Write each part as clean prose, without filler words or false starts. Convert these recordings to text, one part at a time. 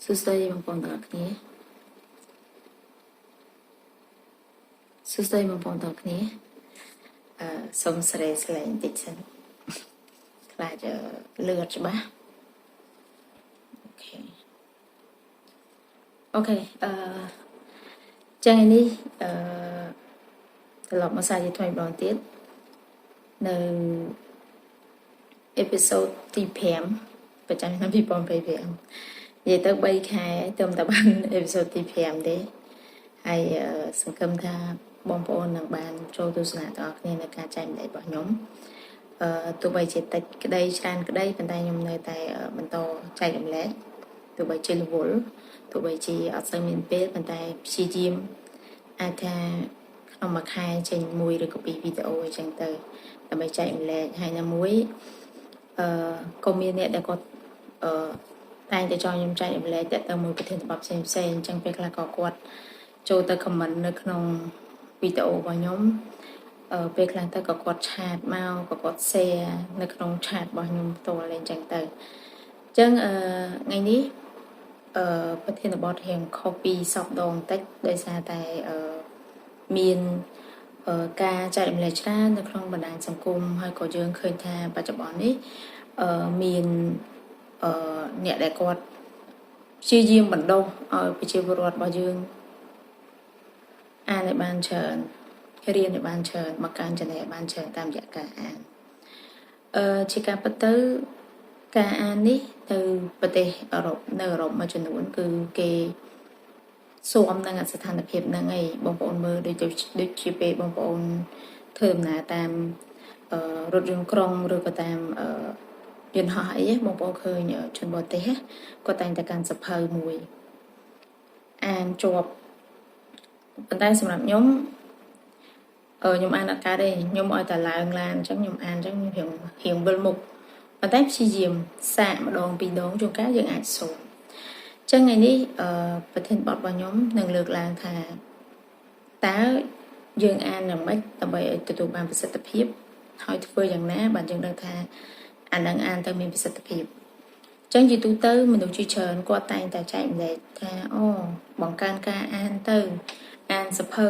សួស្តីបងប្អូនទាំងអស់គ្នាសួស្តីបងប្អូនទាំងអស់គ្នាសូមសេរីស្លេងតិចសិនខ្លាចលឺអត់ច្បាស់អូខេចឹងឯនេះត្រឡប់មកសារជាថ្មីម្ដងទៀតនៅអេពីសូតទី5ប្រចាំឆ្នាំ2025និយាយទៅ3ខែទៅតែបានអេពីសូតទី5ទេហើយសង្ឃឹមថាបងប្អូននឹងបានចូលទស្សនាទាំងអស់គ្នានៅការចែកម្លែករបស់ខ្ញុំទោះបីជាតិចក្តីច្រើនក្តីប៉ុន្តែខ្ញុំនៅតែបន្តចែករំលែកទោះបីជារវល់ទោះបីជាអត់សូវមានពេលប៉ុន្តែព្យាយាមអាចថាក្នុងមួយខែចេញ1ឬក៏2វីដេអូអញ្ចឹងទៅដើម្បីចែករំលែកហើយណាមួយក៏មានអ្នកដែលគាត់តែងតែចង់ខ្ញុំចែករំលែកទៅមួយប្រធានបទផ្សេងអញ្ចឹងពេលខ្លះក៏គាត់ចូលទៅ comment នៅក្នុងវីដេអូរបស់ខ្ញុំពេលខ្លះទៅក៏គាត់ឆាតមកក៏គាត់ share នៅក្នុងឆាតរបស់ខ្ញុំផ្ទាល់អញ្ចឹងទៅអញ្ចឹងថ្ងៃនេះប្រធានបទរៀងខុសពីសពដងបន្តិចដោយសារតែមានការចែករំលែកច្រើននៅក្នុងបណ្ដាញសង្គមហើយក៏យើងឃើញថាបច្ចុប្បន្ននេះមានអ្នកដែលគាត់ព្យាយាមបណ្ដុះឲ្យប្រជាពលរដ្ឋរបស់យើងអានឲ្យបានច្រើនរៀនឲ្យបានច្រើនមកកាន់ចំណេះបានច្រើនតាមរយៈការអានជាការពិតទៅការអាននេះទៅប្រទេសអឺរ៉ុបនៅអឺរ៉ុបមួយចំនួនគឺគេស៊ាំនឹងស្ថានភាពហ្នឹងឯងបងប្អូនមើលដូចជាពេលបងប្អូនធ្វើដំណើរតាមរថយន្តក្រុងឬក៏តាមយន្តហោះអីបងប្អូនឃើញជនបរទេសគាត់តែងតែកាន់សភៅមួយអានជាប់ប៉ុន្តែសម្រាប់ខ្ញុំអានអត់កើតទេខ្ញុំឲ្យតែឡើងឡានអញ្ចឹងខ្ញុំអានអញ្ចឹងខ្ញុំរៀងវិលមុខប៉ុន្តែព្យាយាមសាកម្ដងពីរដងជួនកាលយើងអាចសូមអញ្ចឹងថ្ងៃនេះប្រធានបទរបស់ខ្ញុំនឹងលើកឡើងថាតើយើងអានយ៉ាងម៉េចដើម្បីឲ្យទទួលបានប្រសិទ្ធភាពហើយធ្វើយ៉ាងណាបានយើងដឹងថាអានឹងអានទៅមានប្រសិទ្ធភាពអញ្ចឹងជាទូទៅមនុស្សជាច្រើនគាត់តែងតែចែកម្លែកថាអូបង្កើនការអានទៅអានសភៅ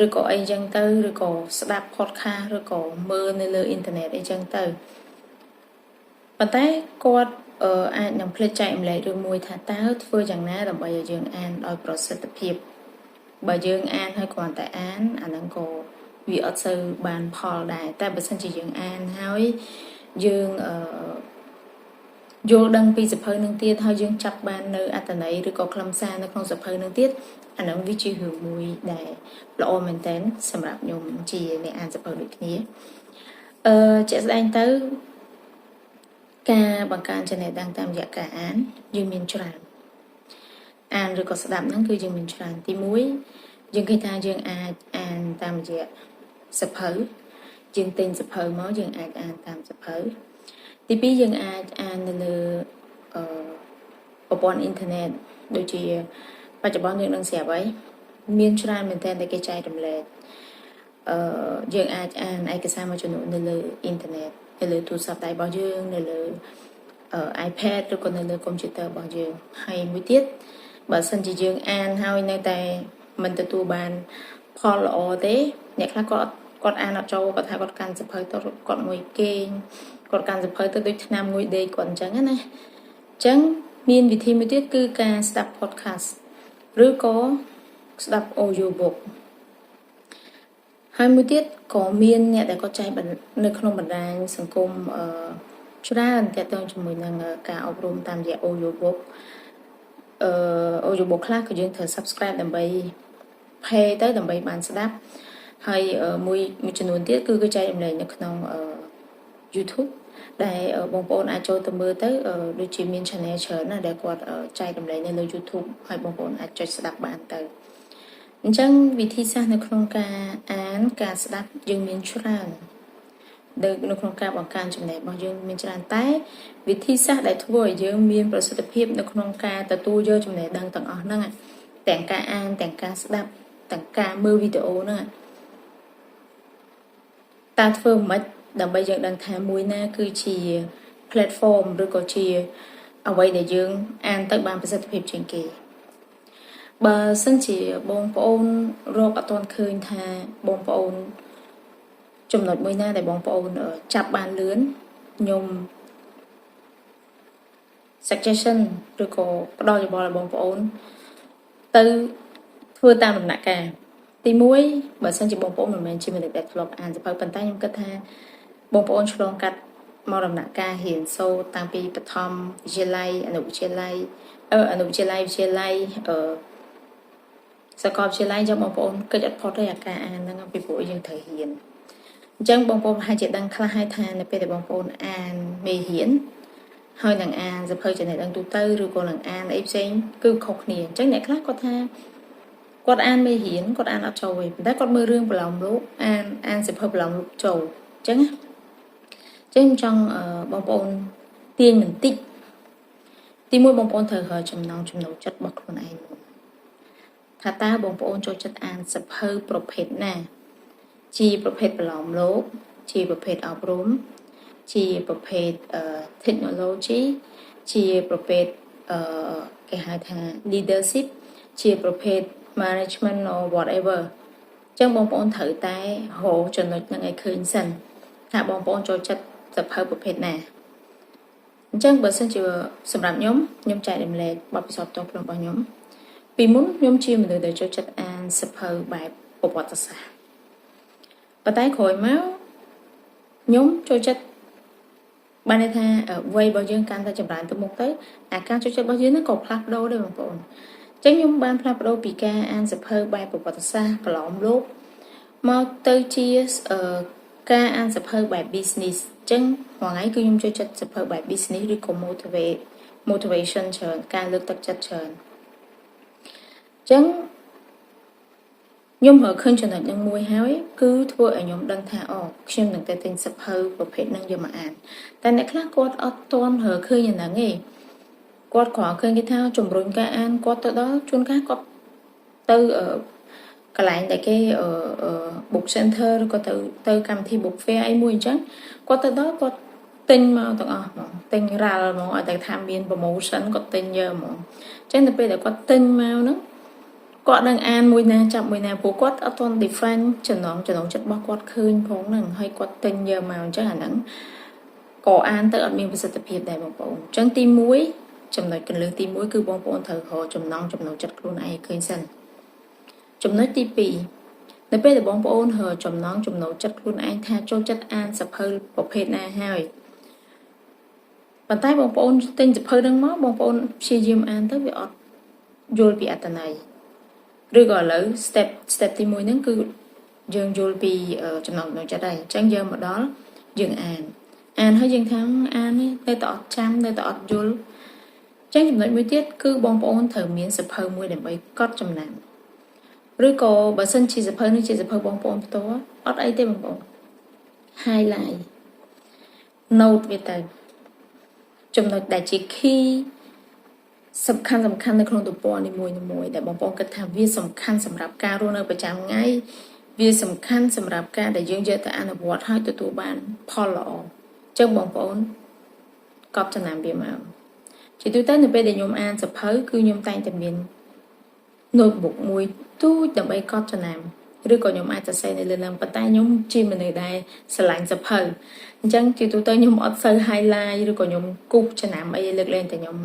ឬក៏អីចឹងទៅឬក៏ស្ដាប់ podcast ឬក៏មើលនៅលើអ៊ីនធឺណិតអីចឹងទៅប៉ុន្តែគាត់អាចនឹងភ្លេចចែកម្លែករឿងមួយថាតើធ្វើយ៉ាងណាដើម្បីឲ្យយើងអានដោយប្រសិទ្ធភាពបើយើងអានហើយគ្រាន់តែអានអាហ្នឹងក៏វាអត់សូវបានផលដែរតែបើសិនជាយើងអានហើយយើងយល់ដឹងពីសភៅនឹងទៀតហើយយើងចាប់បាននៅអត្ថន័យឬក៏ខ្លឹមសារនៅក្នុងសភៅនឹងទៀតអានឹងវាជារឿងមួយដែលល្អមែនតើសម្រាប់ខ្ញុំជាអ្នកអានសភៅដូចគ្នាជាក់ស្ដែងទៅការបង្កើនចំណេះដឹងតាមរយៈការអានយើងមានច្រើនអានឬក៏ស្ដាប់ហ្នឹងគឺយើងមានច្រើនទី1យើងឃើញថាយើងអាចអានតាមរយៈសភៅយើងទិញសភៅមកយើងអាចអានតាមសភៅទី2យើងអាចអាននៅលើប្រព័ន្ធអ៊ីនធឺណិតដូចជាបច្ចុប្បន្នយើងនឹងស្រាប់ហើយមានច្រើនមែនទែនដែលគេចែករំលែកយើងអាចអានឯកសារមួយចំនួននៅលើអ៊ីនធឺណិតនៅលើទូរស័ព្ទដៃរបស់យើងនៅលើiPad ឬក៏នៅលើកុំព្យូទ័ររបស់យើងហើយមួយទៀតបើសិនជាយើងអានហើយនៅតែមិនទទួលបានផលល្អទេអ្នកខ្លះគាត់អានអត់ចូលគាត់ថាគាត់កាន់សភៅទៅគាត់ងុយគេងគាត់កាន់សភៅទៅដូចឆ្នាំងុយដេកគាត់អញ្ចឹងណាអញ្ចឹងមានវិធីមួយទៀតគឺការស្ដាប់ podcast ឬក៏ស្ដាប់ audiobook ហើយមួយទៀតក៏មានអ្នកដែលគាត់ចែកនៅក្នុងបណ្ដាញសង្គមច្រើនទាក់ទងជាមួយនឹងការអប់រំតាមរយៈ audiobook audiobook ខ្លះក៏យើងត្រូវ subscribe ដើម្បី pay ទៅដើម្បីបានស្ដាប់ហើយមួយចំនួនទៀតគឺចែករំលែកនៅក្នុងYouTube ដែលបងប្អូនអាចចូលទៅមើលទៅដូចជាមាន channel ច្រើនណាស់ដែលគាត់ចែករំលែកនៅលើ YouTube ហើយបងប្អូនអាចចុចស្ដាប់បានទៅអញ្ចឹងវិធីសាស្ត្រនៅក្នុងការអានការស្ដាប់យើងមានច្រើននៅក្នុងការបង្កើនចំណេះរបស់យើងមានច្រើនតែវិធីសាស្ត្រដែលធ្វើឲ្យយើងមានប្រសិទ្ធភាពនៅក្នុងការទទួលយកចំណេះដឹងទាំងអស់ហ្នឹងទាំងការអានទាំងការស្ដាប់ទាំងការមើលវីដេអូហ្នឹងតើធ្វើមិនដើម្បីយើងដឹងថាមួយណាគឺជា platform ឬក៏ជា អ្វីដែលយើងអានទៅបានប្រសិទ្ធភាពជាងគេបើសិនជាបងប្អូនរកអត់ទាន់ឃើញថាបងប្អូនចំណុចមួយណាដែលបងប្អូនចាប់បានលឿនខ្ញុំ suggestion ឬក៏ផ្ដល់យោបល់ឲ្យបងប្អូនទៅធ្វើតាមដំណាក់កាលទី1បើសិនជាបងប្អូនមិនមែនជាមនុស្សដែលធ្លាប់អានសៀវភៅប៉ុន្តែខ្ញុំគិតថាបងប្អូនឆ្លងកាត់មកដំណាក់កាលរៀនសូត្រតាំងពីបឋមវិទ្យាល័យអនុវិទ្យាល័យវិទ្យាល័យសាកលវិទ្យាល័យចឹងបងប្អូនគិតអត់ផុតទេអាការអានហ្នឹងពីព្រោះយើងត្រូវរៀនអញ្ចឹងបងប្អូនប្រហែលជាដឹងខ្លះហើយថានៅពេលដែលបងប្អូនអានមេរៀនហើយនឹងអានសៀវភៅចំណេះដឹងទូទៅឬក៏នឹងអានអីផ្សេងគឺខុសគ្នាអញ្ចឹងអ្នកខ្លះគាត់ថាគាត់អានមេរៀនគាត់អានអត់ចូលទេប៉ុន្តែគាត់មើលរឿងប្រឡំលោកអានសៀវភៅប្រឡំលោកចូលអញ្ចឹងខ្ញុំចង់បងប្អូនទាញបន្តិចទី1បងប្អូនត្រូវរកចំណង់ចំណូលចិត្តរបស់ខ្លួនឯងថាតើបងប្អូនចូលចិត្តអានសៀវភៅប្រភេទណាជាប្រភេទប្រឡំលោកជាប្រភេទអប់រំជាប្រភេទtechnology ជាប្រភេទគេហៅថា leadership ជាប្រភេទ management or whatever អញ្ចឹងបងប្អូនត្រូវតែរកចំណុចហ្នឹងឲ្យឃើញសិនថាបងប្អូនចូលចិត្តសៀវភៅប្រភេទណាអញ្ចឹងបើសិនជាសម្រាប់ខ្ញុំចែករំលែកបទពិសោធន៍ផ្ទាល់ខ្លួនរបស់ខ្ញុំពីមុនខ្ញុំជាមនុស្សដែលចូលចិត្តអានសៀវភៅបែបប្រវត្តិសាស្ត្រប៉ុន្តែក្រោយមកខ្ញុំចូលចិត្តបានន័យថាវ័យរបស់យើងកាន់តែចម្រើនទៅមុខទៅអាការចូលចិត្តរបស់យើងហ្នឹងក៏ផ្លាស់ប្ដូរដែរបងប្អូនអញ្ចឹងខ្ញុំបានផ្លាស់ប្ដូរពីការអានសៀវភៅបែបប្រវត្តិសាស្ត្រប្រឡំលោកមកទៅជាការអានសៀវភៅបែប business អញ្ចឹងថ្ងៃគឺខ្ញុំចូលចិត្តសៀវភៅបែប business ឬក៏ motivation ច្រើនការលើកទឹកចិត្តច្រើនអញ្ចឹងខ្ញុំរកឃើញចំណុចនឹងមួយហើយគឺធ្វើឲ្យខ្ញុំដឹងថាខ្ញុំនឹងទៅទិញសៀវភៅប្រភេទហ្នឹងយកមកអានតែអ្នកខ្លះគាត់អត់ទាន់រកឃើញយ៉ាងហ្នឹងទេគាត់គ្រាន់ឃើញគេថាជំរុញការអានគាត់ទៅដល់ជួនកាលគាត់ទៅកន្លែងដែលគេbook center ឬក៏ទៅកម្មវិធី book fair អីមួយអញ្ចឹងគាត់ទៅដល់គាត់ទិញមកទាំងអស់ហ្មងទិញរ៉ាល់ហ្មងឲ្យតែថាមាន promotion គាត់ទិញយកហ្មងអញ្ចឹងទៅពេលដែលគាត់ទិញមកហ្នឹងគាត់នឹងអានមួយណាចាប់មួយណាព្រោះគាត់អត់ទាន់ define ចំណងចិត្តរបស់គាត់ឃើញផងហ្នឹងហើយគាត់ទិញយកមកអញ្ចឹងអាហ្នឹងក៏អានទៅអត់មានប្រសិទ្ធភាពដែរបងប្អូនអញ្ចឹងទី1ចំណុចកន្លឹះទី1គឺបងប្អូនត្រូវរកចំណងចិត្តខ្លួនឯងឃើញសិនចំណុចទី2នៅពេលដែលបងប្អូនរកចំណងចិត្តខ្លួនឯងថាចូលចិត្តអានសៀវភៅប្រភេទណាហើយប៉ុន្តែបងប្អូនទិញសៀវភៅហ្នឹងមកបងប្អូនព្យាយាមអានទៅវាអត់យល់ពីអត្ថន័យឬក៏ឥឡូវ step ទី1ហ្នឹងគឺយើងយល់ពីចំណងចិត្តហើយអញ្ចឹងយើងមកដល់យើងអានហើយយើងថាអាននេះទៅតែអត់ចាំទៅតែអត់យល់អញ្ចឹងចំណុចមួយទៀតគឺបងប្អូនត្រូវមានសៀវភៅមួយដើម្បីកត់ចំណាំឬក៏បើសិនជាសៀវភៅនេះជាសៀវភៅបងប្អូនផ្ទាល់អត់អីទេបងប្អូន highlight note វាទៅចំណុចដែលជា key សំខាន់នៅក្នុងទំព័រនីមួយដែលបងប្អូនគិតថាវាសំខាន់សម្រាប់ការរស់នៅប្រចាំថ្ងៃវាសំខាន់សម្រាប់ការដែលយើងយកទៅអនុវត្តឲ្យទទួលបានផលល្អអញ្ចឹងបងប្អូនកប់ចំណាំវាមកជាទូទៅនៅពេលដែលខ្ញុំអានសៀវភៅគឺខ្ញុំតែងតែមាន notebook មួយទូចដើម្បីកត់ចំណាំឬក៏ខ្ញុំអាចសរសេរនៅលើហ្នឹងប៉ុន្តែខ្ញុំជាមនុស្សដែលស្រឡាញ់សៀវភៅអញ្ចឹងជាទូទៅខ្ញុំអត់សូវ highlight ឬក៏ខ្ញុំគូសចំណាំអីលើកលែងតែខ្ញុំ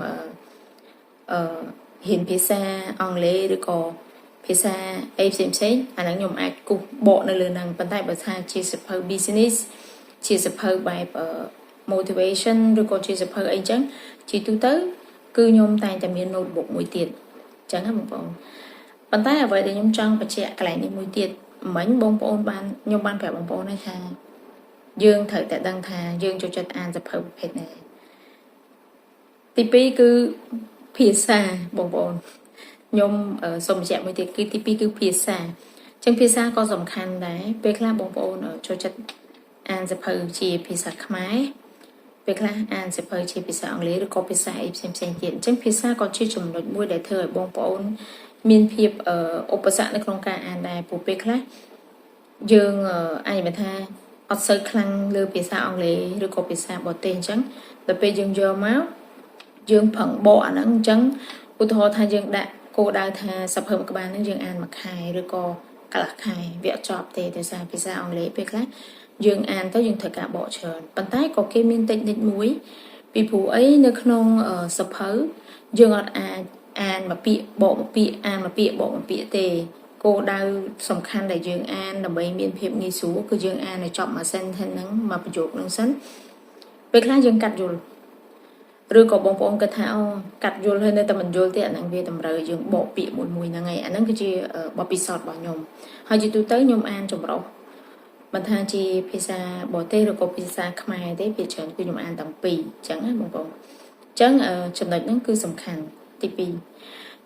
ហ៊ានភាសាអង់គ្លេសឬក៏ភាសាអីផ្សេងអាហ្នឹងខ្ញុំអាចគូសបកនៅលើហ្នឹងប៉ុន្តែបើថាជាសៀវភៅ business ជាសៀវភៅបែប motivation ឬក៏ជាសៀវភៅអីចឹងជាទូទៅគឺខ្ញុំតែងតែមាន notebook មួយទៀតអញ្ចឹងណាបងប្អូនប៉ុន្តែអ្វីដែលខ្ញុំចង់បញ្ជាក់កន្លែងនេះមួយទៀតមិញបងប្អូនបានខ្ញុំបានប្រាប់បងប្អូនថាយើងត្រូវតែដឹងថាយើងចូលចិត្តអានសៀវភៅប្រភេទណាទី2គឺភាសាបងប្អូនខ្ញុំសូមបញ្ជាក់មួយទៀតគឺទី2គឺភាសាអញ្ចឹងភាសាក៏សំខាន់ដែរពេលខ្លះបងប្អូនចូលចិត្តអានសៀវភៅជាភាសាខ្មែរពេលខ្លះអានសៀវភៅជាភាសាអង់គ្លេសឬក៏ភាសាអីផ្សេងទៀតអញ្ចឹងភាសាក៏ជាចំណុចមួយដែលធ្វើឲ្យបងប្អូនមានភាពឧបសគ្គនៅក្នុងការអានដែរព្រោះពេលខ្លះយើងអាចនិយាយថាអត់សូវខ្លាំងលើភាសាអង់គ្លេសឬក៏ភាសាបរទេសអញ្ចឹងដល់ពេលយើងយកមក dương phẳng bỏ nó chẳng u thọ thay dương đã cô đào tha sập hợp các bạn nó dương an mặc khai rồi co cả lạc khai việc chọn thì sao vì sao ông lấy việc khác dương an tới dương thời cả bỏ trơn bàn tay có cái miên tịnh định muối vì phụ ấy nơi không sập hớ dương an mà bị bỏ một bị an mà bị bỏ một bị tề cô đào sòng khăn để dương an là mấy miền phim nghi số cứ dương an này chọn mà sen thân nắng mà bị dột nắng sấn việc khác dương cắt rồi rồi có bông bông cái tháo cắt vô lên đây tầm mình vô thì anh đang về tầm rồi dùng bộ bị một mùi là ngày anh đang cái gì bỏ bị sọt bỏ nhom hay chỉ tôi tới nhom ăn trong đó mình thay chi pizza bỏ tê rồi có pizza khai đấy việc chọn cứ nhom ăn tầm pì chẳng á bông bông chẳng chọn đợt nó cứ sầm khăn tipi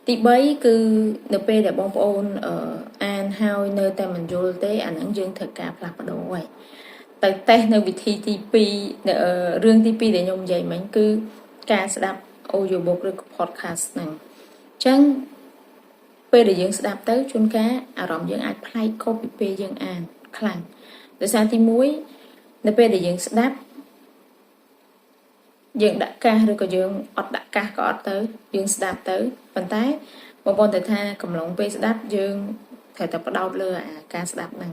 tí bấy cứ np để bông bông ăn hao nơi tầm mình vô tới anh đang dương thực cả là bắt đầu vậy tại tay nơi vị thi tipi riêng tipi để nhom dày mình cứการสดับ audiobook หรือ podcast นั่นจังពេលដែលយើងស្ដាប់ទៅជួនកាលអារម្មណ៍យើងអាចផ្លាយខុសពីពេលយើងអានខ្លាំងដោយសារទី1នៅពេលដែលយើងស្ដាប់យើងដាក់កាសឬក៏យើងអត់ដាក់កាសក៏អត់ទៅយើងស្ដាប់ទៅប៉ុន្តែបងប្អូនតែថាកំឡុងពេលស្ដាប់យើងត្រូវតែផ្ដោតលើអាការស្ដាប់ហ្នឹង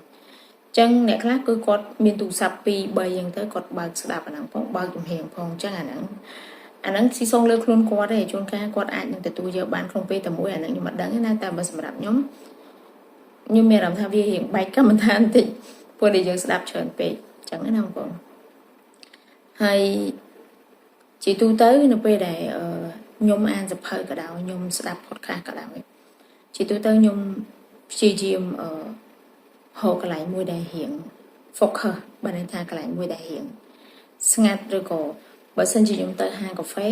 ចឹងអ្នកខ្លះគឺគាត់មានទូរស័ព្ទ2 3យ៉ាងទៅគាត់បើកស្ដាប់អាហ្នឹងផងបើកចំហៀងផងចឹងអាហ្នឹងអាហ្នឹងស៊ីសងលើខ្លួនគាត់ទេជួនកាលគាត់អាចនឹងទទួលយកបានក្នុងពេលតែមួយអាហ្នឹងខ្ញុំអត់ដឹងទេណាតែបើសម្រាប់ខ្ញុំមានអារម្មណ៍ថាវារៀងបែកកម្មដ្ឋានតិចព្រោះដែលយើងស្ដាប់ច្រើនពេកចឹងណាបងប្អូនហើយជាទូទៅនៅពេលដែលខ្ញុំអានសភៅក៏ដោយខ្ញុំស្ដាប់ podcast ក៏ដោយជាទូទៅខ្ញុំព្យាយាមហៅកន្លែងមួយដែលរៀង focus បើន័យថាកន្លែងមួយដែលរៀងស្ងាត់ឬក៏បើសិនជាខ្ញុំទៅហាងកាហ្វេ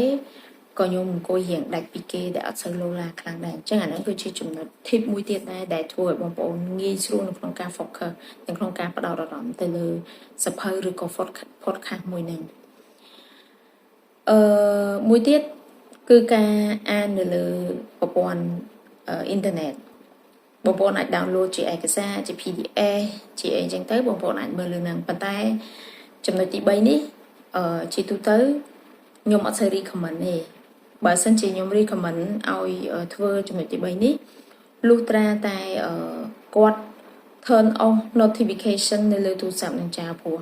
ក៏ខ្ញុំអង្គុយរៀងដាច់ពីគេដែលអត់សូវលោឡាខ្លាំងដែរអញ្ចឹងអាហ្នឹងគឺជាចំណុច tip មួយទៀតដែរដែលធ្វើឲ្យបងប្អូនងាយស្រួលនៅក្នុងការ focus និងក្នុងការផ្ដោតអារម្មណ៍ទៅលើសភៅឬក៏ podcast មួយហ្នឹងមួយទៀតគឺការអាននៅលើប្រព័ន្ធអ៊ីនធឺណិតបងប្អូនអាច download ជាឯកសារជា PDF ជាអីចឹងទៅបងប្អូនអាចមើលលើហ្នឹងប៉ុន្តែចំណុចទី3នេះជាទូទៅខ្ញុំអត់សូវ recommend ទេបើសិនជាខ្ញុំ recommend ឲ្យធ្វើចំណុចទី3នេះលុះត្រាតែគាត់ turn off notification នៅលើទូរស័ព្ទនឹងចាព្រោះ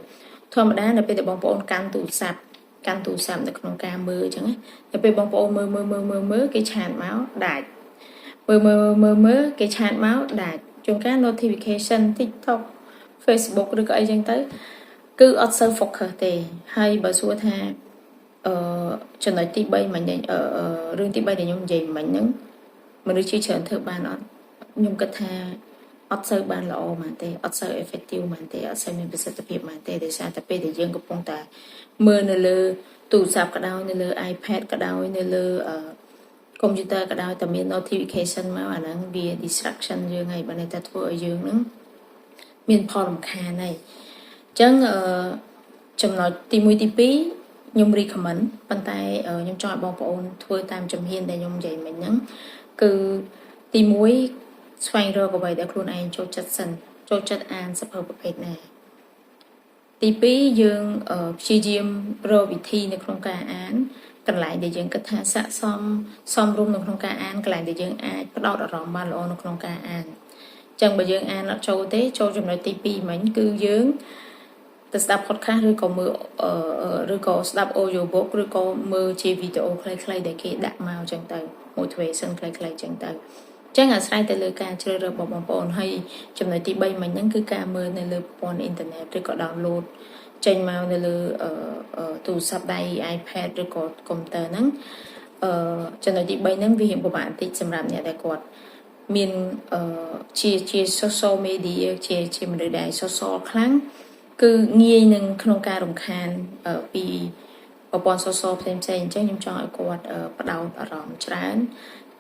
ធម្មតានៅពេលដែលបងប្អូនកាន់ទូរស័ព្ទនៅក្នុងការមើលអញ្ចឹងទៅពេលបងប្អូនមើលគេឆាតមកដាច់មើលគេឆាតមកដាច់ជួនកាល notification TikTok Facebook ឬក៏អីចឹងទៅគឺអត់សូវ focus ទេហើយបើសួរថាចំណុចទី3មិញរឿងទី3ដែលខ្ញុំនិយាយមិញហ្នឹងមនុស្សជាច្រើនធ្វើបានអត់ខ្ញុំគិតថាអត់សូវបានល្អមែនទេអត់សូវ effective មែនទេអត់សូវមានប្រសិទ្ធភាពមែនទេដោយសារតែពេលដែលយើងកំពុងតែមើលនៅលើទូរស័ព្ទក៏ដោយនៅលើ iPad ក៏ដោយនៅលើcomputer ក៏ដោយតែមាន notification មកអាហ្នឹងវា distraction យើងហើយបើន័យថាធ្វើឲ្យយើងហ្នឹងមានផលរំខានហើយចឹងចំណុចទី1ទី2ខ្ញុំ recommend ប៉ុន្តែខ្ញុំចង់ឲ្យបងប្អូនធ្វើតាមជំហានដែលខ្ញុំនិយាយមិញហ្នឹងគឺទី1ស្វែងរកអ្វីដែលខ្លួនឯងចូលចិត្តសិនចូលចិត្តអានសភៅប្រភេទណាទី2យើងព្យាយាមរកវិធីនៅក្នុងការអានកន្លែងដែលយើងគិតថាស័ក្តិសមរម្យនៅក្នុងការអានកន្លែងដែលយើងអាចផ្ដោតអារម្មណ៍បានល្អនៅក្នុងការអានចឹងបើយើងអានអត់ចូលទេចូលចំណុចទី2មិញគឺយើងទៅស្ដាប់ podcast ឬក៏មើលឬក៏ស្ដាប់ audiobook ឬក៏មើលជាវីដេអូខ្លីៗដែលគេដាក់មកចឹងទៅ motivation ខ្លីៗចឹងទៅចឹងអាស្រ័យទៅលើការជ្រើសរើសរបស់បងប្អូនហើយចំណុចទី3មិញហ្នឹងគឺការមើលនៅលើប្រព័ន្ធអ៊ីនធឺណិតឬក៏ download ចេញមកនៅលើទូរស័ព្ទដៃ iPad ឬក៏ computer ហ្នឹងចំណុចទី3ហ្នឹងវារៀងពិបាកបន្តិចសម្រាប់អ្នកដែលគាត់មានជា social media ជាមនុស្សដែល social ខ្លាំងគឺងាយនឹងក្នុងការរំខានពីប្រព័ន្ធ social ផ្សេងៗអញ្ចឹងខ្ញុំចង់ឲ្យគាត់ផ្ដោតអារម្មណ៍ច្រើន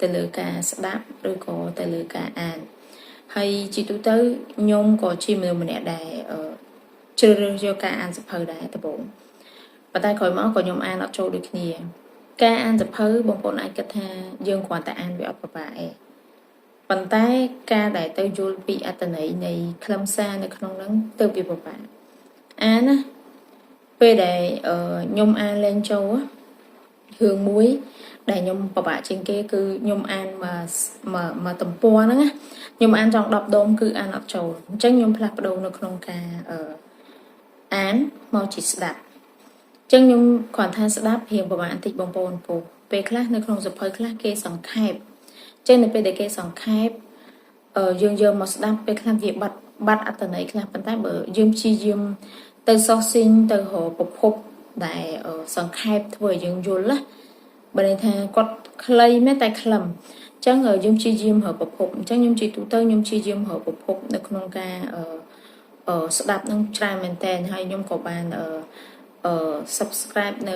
ទៅលើការស្ដាប់ឬក៏ទៅលើការអានហើយជាទូទៅខ្ញុំក៏ជាមនុស្សម្នាក់ដែលជ្រើសរើសយកការអានសភៅដែរដំបូងប៉ុន្តែក្រោយមកក៏ខ្ញុំអានអត់ចូលដូចគ្នាការអានសភៅបងប្អូនអាចគិតថាយើងគ្រាន់តែអានវាអត់ពិបាកទេប៉ុន្តែការដែលទៅយល់ពីអត្ថន័យនៃខ្លឹមសារនៅក្នុងហ្នឹងទៅវាពិបាកអានណាពេលដែលខ្ញុំអានលែងចូល hương muối để nhung bà bạ trên kia cứ nhung ăn mà tầm po nữa á nhung ăn trong đập đôm cứ ăn ở trầu chắc nhung plak đầu nó không cả án mau chỉ đạp chân nhung còn than đạp hiện bà bạn tịch bông bồn phụ về class nó không dập hơi class kê sòng khép chân này để kê sòng khép dương dương một đạp về class việc bắt ở tận ấy class bàn tay bờ dương chi dương từ sau sinh từ hồ bộc hộp đại ở sòng khép thôi dương vô lá bà này thà quạt clay mấy tay khầm chẳng ở nhung chi diêm hợp bộc hộp chẳng nhung chi tụ tơ nhung chi diêm hợp bộc hộp nó không ca ở đạp nâng trai mình tên hay nhung có bàn subscribeនៅ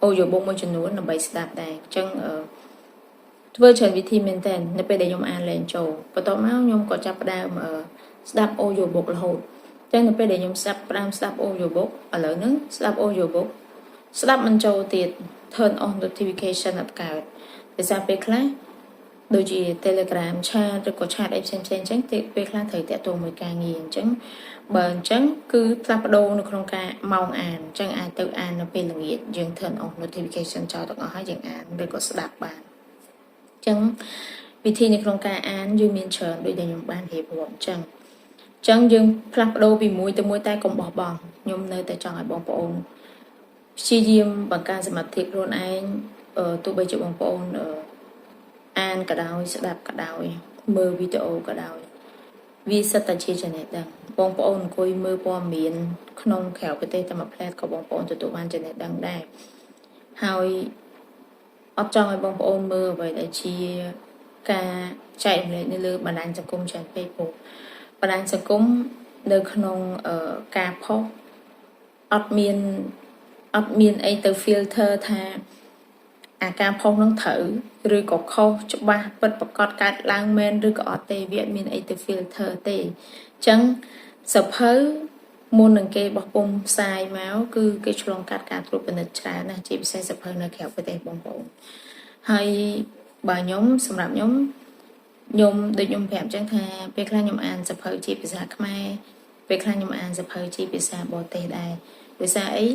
audiobook មួយចំនួនដើម្បីស្ដាប់ដែរអញ្ចឹងធ្វើច្រើនវិធីមែនតើនៅពេលដែលខ្ញុំអានលេងចូលបន្ទាប់មកខ្ញុំក៏ចាប់ផ្ដើមស្ដាប់ audiobook រហូតអញ្ចឹងនៅពេលដែលខ្ញុំស្ដាប់ audiobook ឥឡូវហ្នឹងស្ដាប់ audiobook ស្ដាប់មិនចូលទៀត turn on notification អត់កើតដោយសារពេលខ្លះដូចជា Telegram chat ឬក៏ chat អីផ្សេងៗអញ្ចឹងពេលខ្លះត្រូវតាក់ទងមួយការងារអញ្ចឹងបើអញ្ចឹងគឺផ្លាស់ប្ដូរនៅក្នុងការម៉ោងអានអញ្ចឹងអាចទៅអាននៅពេលល្ងាចយើង turn on notification ចោលទាំងអស់ហើយយើងអានឬក៏ស្ដាប់បានអញ្ចឹងវិធីនៅក្នុងការអានយើងមានច្រើនដូចដែលខ្ញុំបានរៀបរាប់អញ្ចឹងយើងផ្លាស់ប្ដូរពីមួយទៅមួយតែកុំបោះបង់ខ្ញុំនៅតែចង់ឲ្យបងប្អូនព្យាយាមបង្កើនសមត្ថភាពខ្លួនឯងទោះបីជាបងប្អូនអានក៏ដោយស្ដាប់ក៏ដោយមើលវីដេអូក៏ដោយវាសិតតែជាចំណេះដឹងបងប្អូនអង្គុយមើលព័ត៌មានក្នុងក្រៅប្រទេសតែមួយផ្លែតក៏បងប្អូនទទួលបានចំណេះដឹងដែរហើយអត់ចង់ឲ្យបងប្អូនមើលអ្វីដែលជាការចែករំលែកនៅលើបណ្ដាញសង្គមច្រើនពេកព្រោះបណ្ដាញសង្គមនៅក្នុងការផុសអត់មានអីទៅ filter ថាអាការផុសនឹងត្រូវឬក៏ខុសច្បាស់ពិតប្រកបកើតឡើងមែនឬក៏អត់ទេវាអត់មានអីទៅ filter ទេអញ្ចឹងសភៅមុននឹងគេបោះពុំផ្សាយមកគឺគេឆ្លងកាត់ការត្រួតពិនិត្យច្រើនណាស់ជាពិសេសសភៅនៅក្រៅប្រទេសបងប្អូនហើយបើខ្ញុំសម្រាប់ខ្ញុំដូចខ្ញុំប្រាប់អញ្ចឹងថាពេលខ្លះខ្ញុំអានសភៅជាភាសាខ្មែរពេលខ្លះខ្ញុំអានសភៅជាភាសាបរទេសដែរដោយសារអី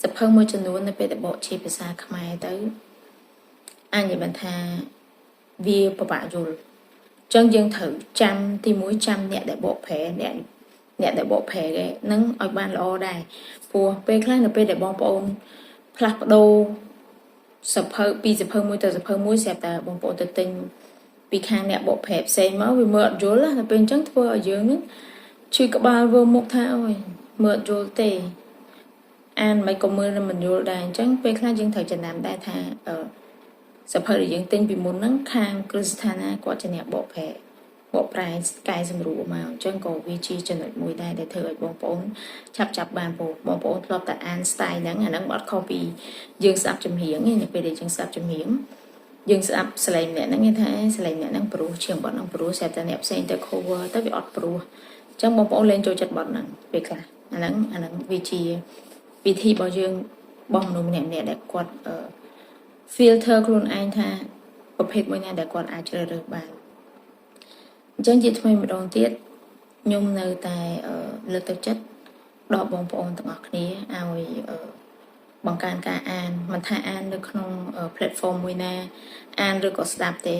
សភៅមួយចំនួននៅពេលដែលបកជាភាសាខ្មែរទៅអញនិយាយបានថាវាពិបាកយល់អញ្ចឹងយើងត្រូវចាំទីមួយចាំអ្នកដែលបកប្រែអ្នកដែលបកប្រែគេនឹងឲ្យបានល្អដែរព្រោះពេលខ្លះនៅពេលដែលបងប្អូនផ្លាស់ប្ដូរសភៅពីសភៅមួយទៅសភៅមួយស្រាប់តែបងប្អូនទៅទិញពីខាងអ្នកបកប្រែផ្សេងមកវាមើលអត់យល់ណាដល់ពេលអញ្ចឹងធ្វើឲ្យយើងនឹងឈឺក្បាលវើមុខថាអូយមើលអត់យល់ទេអានមិនក៏មើលមិនយល់ដែរអញ្ចឹងពេលខ្លះយើងត្រូវចំណាំដែរថាសភៅដែលយើងទិញពីមុនហ្នឹងខាងគ្រឹះស្ថានណាគាត់ជាអ្នកបកប្រែកែសម្រួលមកអញ្ចឹងក៏វាជាចំណុចមួយដែរដែលធ្វើឲ្យបងប្អូនចាប់បានបងប្អូនធ្លាប់តែអាន style ហ្នឹងអាហ្នឹងអត់ខុសពីយើងស្ដាប់ចម្រៀងទេនៅពេលដែលយើងស្ដាប់ចម្រៀងយើងស្ដាប់សលេងអ្នកហ្នឹងគេថាសលេងអ្នកហ្នឹងព្រោះជាងបទហ្នឹងព្រោះស្រាប់តែអ្នកផ្សេងទៅ cover ទៅវាអត់ព្រោះអញ្ចឹងបងប្អូនលេងចូលចិត្តបទហ្នឹងពេលខ្លះអាហ្នឹងវាជាវិធីរបស់យើងបងមនុស្សម្នាក់ដែលគាត់filter ខ្លួនឯងថាប្រភេទមួយណាដែលគាត់អាចជ្រើសរើសបានអញ្ចឹងជាថ្មីម្ដងទៀតខ្ញុំនៅតែលើកទឹកចិត្តដល់បងប្អូនទាំងអស់គ្នាឲ្យបង្កើនការអានមិនថាអាននៅក្នុង platform មួយណាអានឬក៏ស្ដាប់ទេ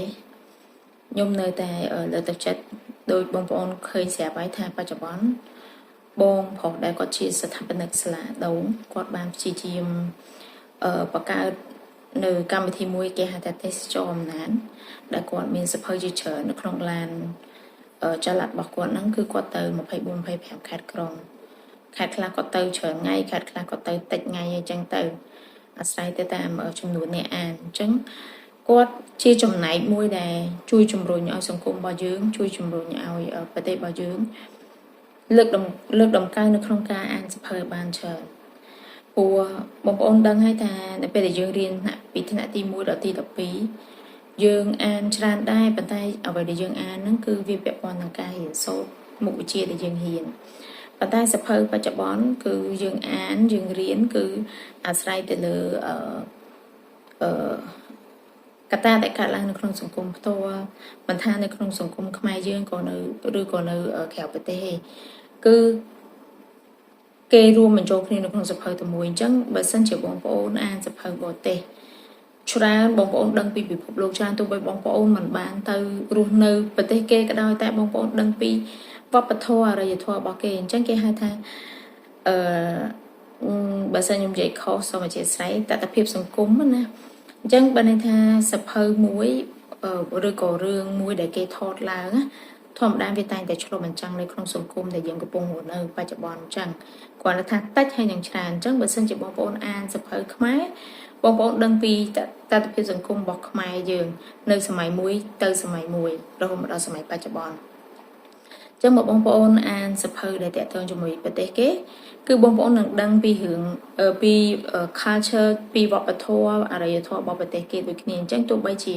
ខ្ញុំនៅតែលើកទឹកចិត្តដោយបងប្អូនឃើញស្រាប់ហើយថាបច្ចុប្បន្នបងប្រុសដែលគាត់ជាស្ថាបនិកសាលាដូងគាត់បានព្យាយាមបង្កើតនៅកម្មវិធីមួយគេហៅថាទេសចរអំណានដែលគាត់មានសភៅជាច្រើននៅក្នុងឡានចល័តរបស់គាត់ហ្នឹងគឺគាត់ទៅ24 25ខេត្តក្រុងខេត្តខ្លះគាត់ទៅច្រើនថ្ងៃខេត្តខ្លះគាត់ទៅតិចថ្ងៃអញ្ចឹងទៅអាស្រ័យទៅតាមចំនួនអ្នកអានអញ្ចឹងគាត់ជាចំណែកមួយដែលជួយជំរុញឲ្យសង្គមរបស់យើងជួយជំរុញឲ្យប្រទេសរបស់យើងលើកដំកើងនៅក្នុងការអានសភៅបានច្រើនព្រោះបងប្អូនដឹងហើយថានៅពេលដែលយើងរៀនពីថ្នាក់ទី1ដល់ទី12យើងអានច្រើនដែរប៉ុន្តែអ្វីដែលយើងអានហ្នឹងគឺវាពាក់ព័ន្ធនឹងការរៀនសូត្រមុខវិជ្ជាដែលយើងរៀនប៉ុន្តែសភៅបច្ចុប្បន្នគឺយើងអានយើងរៀនគឺអាស្រ័យទៅលើកត្តាដែលកើតឡើងនៅក្នុងសង្គមផ្ទាល់មិនថានៅក្នុងសង្គមខ្មែរយើងក៏នៅឬក៏នៅក្រៅប្រទេសគឺ គេរួមបញ្ចូលគ្នានៅក្នុងសភៅតែមួយអញ្ចឹងបើសិនជាបងប្អូនអានសភៅបរទេសច្រើនបងប្អូនដឹងពីពិភពលោកច្រើនទោះបីបងប្អូនមិនបានទៅរស់នៅប្រទេសគេក៏ដោយតែបងប្អូនដឹងពីវប្បធម៌អរិយធម៌របស់គេអញ្ចឹងគេហៅថាអឺបើសិនខ្ញុំនិយាយខុសសូមអធិស្ឋានតថភាពសង្គមណាអញ្ចឹងបើន័យថាសភៅមួយឬក៏រឿងមួយដែលគេថតឡើងណាធម្មតាវាតែងតែឆ្លុះបញ្ចាំងនៅក្នុងសង្គមដែលយើងកំពុងរស់នៅបច្ចុប្បន្នអញ្ចឹងគាត់ថាតិចហើយនឹងច្រើនអញ្ចឹងបើសិនជាបងប្អូនអានសភៅខ្មែរបងប្អូនដឹងពីតថភាពសង្គមរបស់ខ្មែរយើងនៅសម័យមួយទៅសម័យមួយរហូតមកដល់សម័យបច្ចុប្បន្នចឹងមកបងប្អូនអានសភៅដែលតាក់ទងជាមួយប្រទេសគេគឺបងប្អូននឹងដឹងពីរឿងពី culture ពីវប្បធម៌អរិយធម៌របស់ប្រទេសគេដូចគ្នាអញ្ចឹងទោះបីជា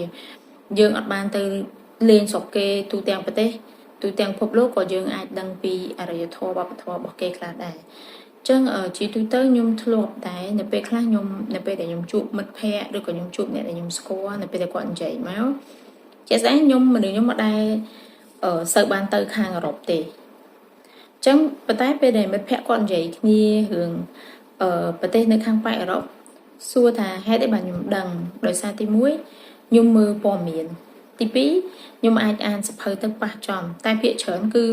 យើងអត់បានទៅលេងស្រុកគេទូទាំងប្រទេសទូទាំងពិភពលោកក៏យើងអាចដឹងពីអរិយធម៌វប្បធម៌របស់គេខ្លះដែរចឹងជាទូទៅខ្ញុំធ្លាប់តែនៅពេលខ្លះខ្ញុំនៅពេលដែលខ្ញុំជួបមិត្តភ័ក្តិឬក៏ខ្ញុំជួបអ្នកដែលខ្ញុំស្គាល់នៅពេលដែលគាត់និយាយមកជាក់ស្ដែងខ្ញុំមនុស្សខ្ញុំមិនដែលសូវបានទៅខាងអឺរ៉ុបទេចឹងប៉ុន្តែពេលដែលមិត្តភ័ក្តិគាត់និយាយគ្នារឿងប្រទេសនៅខាងប៉ែកអឺរ៉ុបសួរថាហេតុអីបានខ្ញុំដឹងដោយសារទី1ខ្ញុំមើលព័ត៌មានទី2ខ្ញុំអាចអានសភៅទៅប៉ះចំតែភាគច្រើនគឺ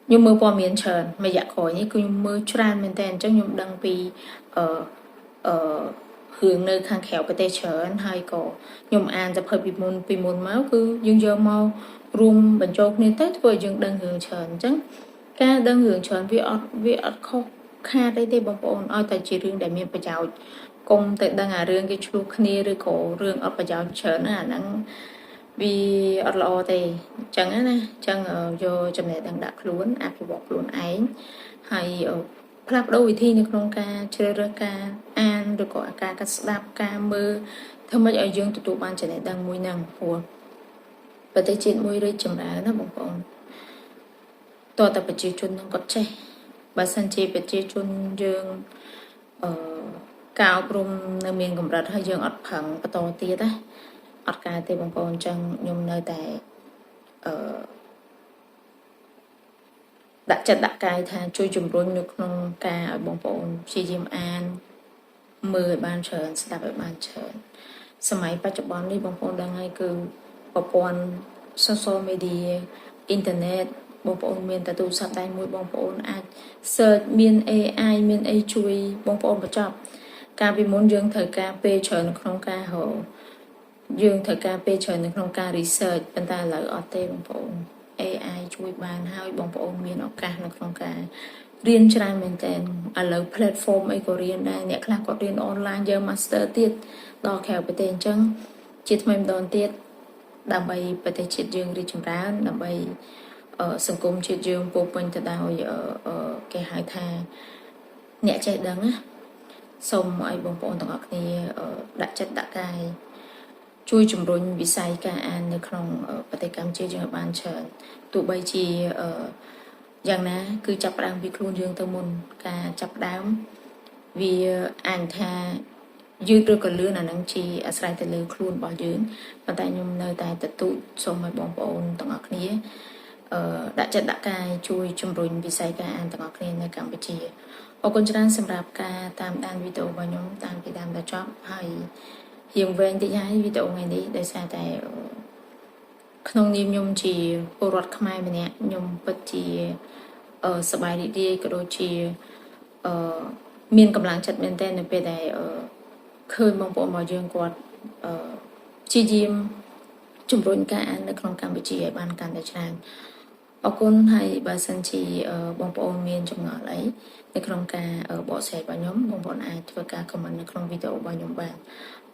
ខ្ញុំមើលព័ត៌មានច្រើនមួយរយៈក្រោយនេះគឺខ្ញុំមើលច្រើនមែនតើអញ្ចឹងខ្ញុំដឹងពីរឿងនៅខាងក្រៅប្រទេសច្រើនហើយក៏ខ្ញុំអានសភៅពីមុនមកគឺយើងយកមករួមបញ្ចូលគ្នាទៅធ្វើឲ្យយើងដឹងរឿងច្រើនអញ្ចឹងការដឹងរឿងច្រើនវាអត់ខុសខាតអីទេបងប្អូនឲ្យតែជារឿងដែលមានប្រយោជន៍កុំទៅដឹងអារឿងគេឆ្លោះគ្នាឬក៏រឿងអត់ប្រយោជន៍ច្រើនណាអាហ្នឹងវាអត់ល្អទេអញ្ចឹងណាអញ្ចឹងយកចំណេះដឹងដាក់ខ្លួនអភិវឌ្ឍខ្លួនឯងហើយផ្លាស់ប្ដូរវិធីនៅក្នុងការជ្រើសរើសការអានឬក៏ការកាត់ស្ដាប់ការមើលធ្វើម៉េចឲ្យយើងទទួលបានចំណេះដឹងមួយហ្នឹងព្រោះប្រទេសជាតិមួយរីកចម្រើនណាបងប្អូនតើតើប្រជាជននឹងគាត់ចេះបើសិនជាប្រជាជនយើងការអប់រំនៅមានកម្រិតហើយយើងអត់ប្រឹងបន្តទៀតណាអត់ការទេបងប្អូនអញ្ចឹងខ្ញុំនៅតែដាក់ចិត្តដាក់កាយថាជួយជំរុញនៅក្នុងការឲ្យបងប្អូនព្យាយាមអានមើលឲ្យបានច្រើនស្ដាប់ឲ្យបានច្រើនសម័យបច្ចុប្បន្ននេះបងប្អូនដឹងហើយគឺប្រព័ន្ធ social media អ៊ីនធឺណិតបងប្អូនមានតែទូរស័ព្ទដៃមួយបងប្អូនអាច search មាន AI មានអីជួយបងប្អូនបញ្ចប់ការពីមុនយើងត្រូវការពេលច្រើននៅក្នុងការយើងត្រូវការពេលច្រើននៅក្នុងការ research ប៉ុន្តែឥឡូវអត់ទេបងប្អូន AI ជួយបានហើយបងប្អូនមានឱកាសនៅក្នុងការរៀនច្រើនមែនតើឥឡូវ platform អីក៏រៀនដែរអ្នកខ្លះគាត់រៀន online យក master ទៀតដល់ក្រៅប្រទេសអញ្ចឹងជាថ្មីម្ដងទៀតដើម្បីប្រទេសជាតិយើងរីកចម្រើនដើម្បីសង្គមជាតិយើងពោពេញទៅដោយគេហៅថាអ្នកចេះដឹងណាសូមឲ្យបងប្អូនទាំងអស់គ្នាដាក់ចិត្តដាក់កាយជួយជំរុញវិស័យការអាននៅក្នុងប្រទេសកម្ពុជាយើងឲ្យបានច្រើនទោះបីជាយ៉ាងណាគឺចាប់ផ្ដើមពីខ្លួនយើងទៅមុនការចាប់ផ្ដើមវាអាចថាយឺតឬក៏លឿនអានឹងជាអាស្រ័យទៅលើខ្លួនរបស់យើងប៉ុន្តែខ្ញុំនៅតែទទូចសូមឲ្យបងប្អូនទាំងអស់គ្នាដាក់ចិត្តដាក់កាយជួយជំរុញវិស័យការអានទាំងអស់គ្នានៅកម្ពុជាអរគុណច្រើនសម្រាប់ការតាមដានវីដេអូរបស់ខ្ញុំតាំងពីដើមដល់ចប់ហើយរៀងវែងតិចហើយវីដេអូថ្ងៃនេះដោយសារតែក្នុងនាមខ្ញុំជាពលរដ្ឋខ្មែរម្នាក់ខ្ញុំពិតជាសប្បាយរីករាយក៏ដូចជាមានកម្លាំងចិត្តមែនទែននៅពេលដែលឃើញបងប្អូនរបស់យើងគាត់ព្យាយាមជំរុញការអាននៅក្នុងកម្ពុជាឲ្យបានកាន់តែច្រើនអរគុណហើយបើសិនជាបងប្អូនមានចម្ងល់អីនៅក្នុងការបកស្រាយរបស់ខ្ញុំបងប្អូនអាចធ្វើការ comment នៅក្នុងវីដេអូរបស់ខ្ញុំបាន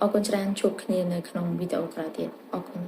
អរគុណច្រើនជួបគ្នានៅក្នុងវីដេអូក្រោយទៀតអរគុណ